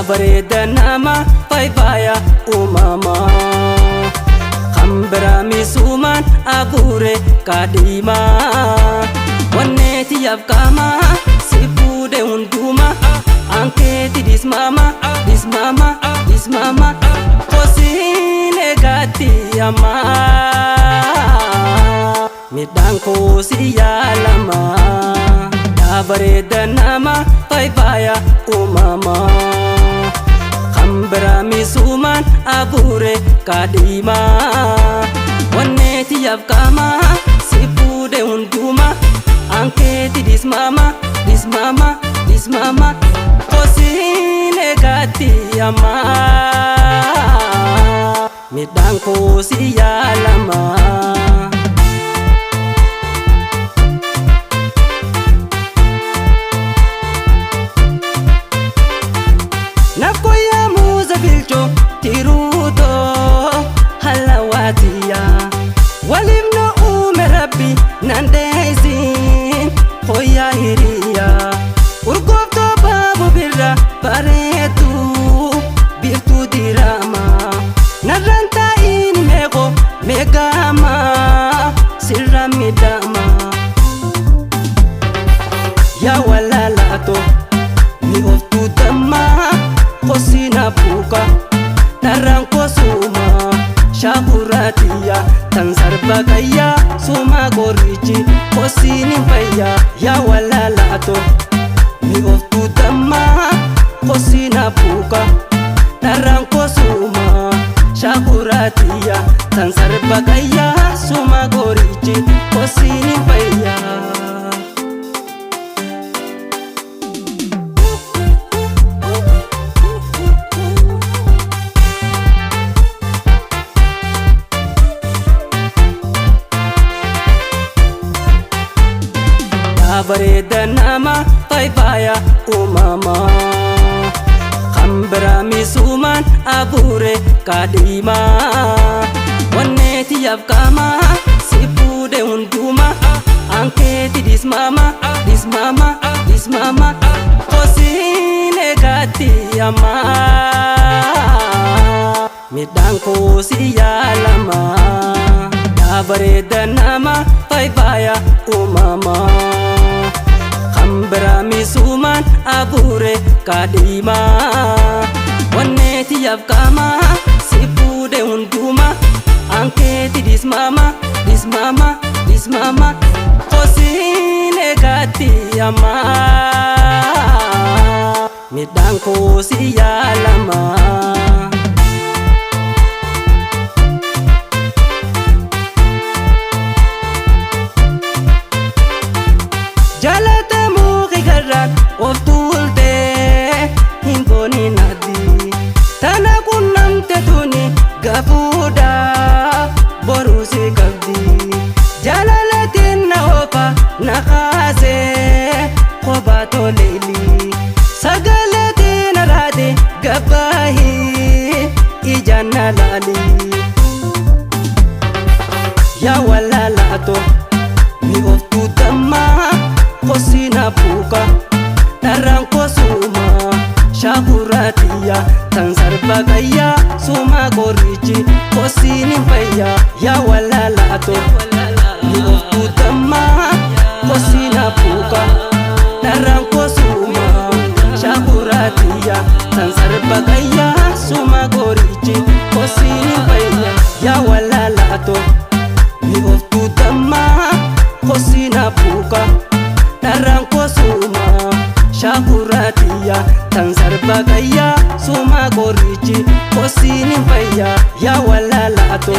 bareeda nama faayfaaya uumamaa Kambira misuman abure kadima Wanneeti yabkama sifude unduma Anketi dismama Kosine gati ama Midang kosi yalama Bareeda nama faayfaaya uumamaa Kambira misuman abure kadima Wanneeti yabkama sifude unduma Anketi dismama Kosine gati ama Midang kosi yalama Nakoya muza bilcho tiruto halawatiya Walimno umerabi nandezin Koya hiriya Urgofto babu birra baretu Birtu dirama Naranta ini mego megama Sirra midama Ya walalato Ni oftu dama Kosina buka Narangko suma Shakuratiya Tansarba kaya Suma gorichi Kosini paya Ya walalato Ni oftu dama Kosina buka Narangko suma Shakuratiya Tansarba kaya Suma gorichi Kosini paya Bareeda nama faayfaaya uumamaa Kambira misuman abure kadima Wanneeti yabkama sifude unduma Anketi dismama Kosine gati ama Midang kosi yalama Bareeda nama faayfaaya uumamaa Kambira misuman abure kadima Wanneeti yabkama sifude unduma Anketi dismama Kosine gati ama Midang kosi yalama Jalata muki garrat of tulte himboni nadi Tana kunnamte tuni gafuda borusi kabdi Jalalatin na opa nakase kobato leili Sagalatin arade gabahi ijana lali Ya walalato ni of tutama Kosina buka Narangko suma Shakuratiya Tansarba kaya Suma gorichi Kosini paya Ya walalato Ni oftu dama Kosina buka Narangko suma Shakuratiya Tansarba kaya Suma gorichi Kosini paya Ya walalato Ni oftu dama Kosina buka Narangko suma Shakuratiya Tansarba kaya Suma gorichi Kosini paya Ya walalato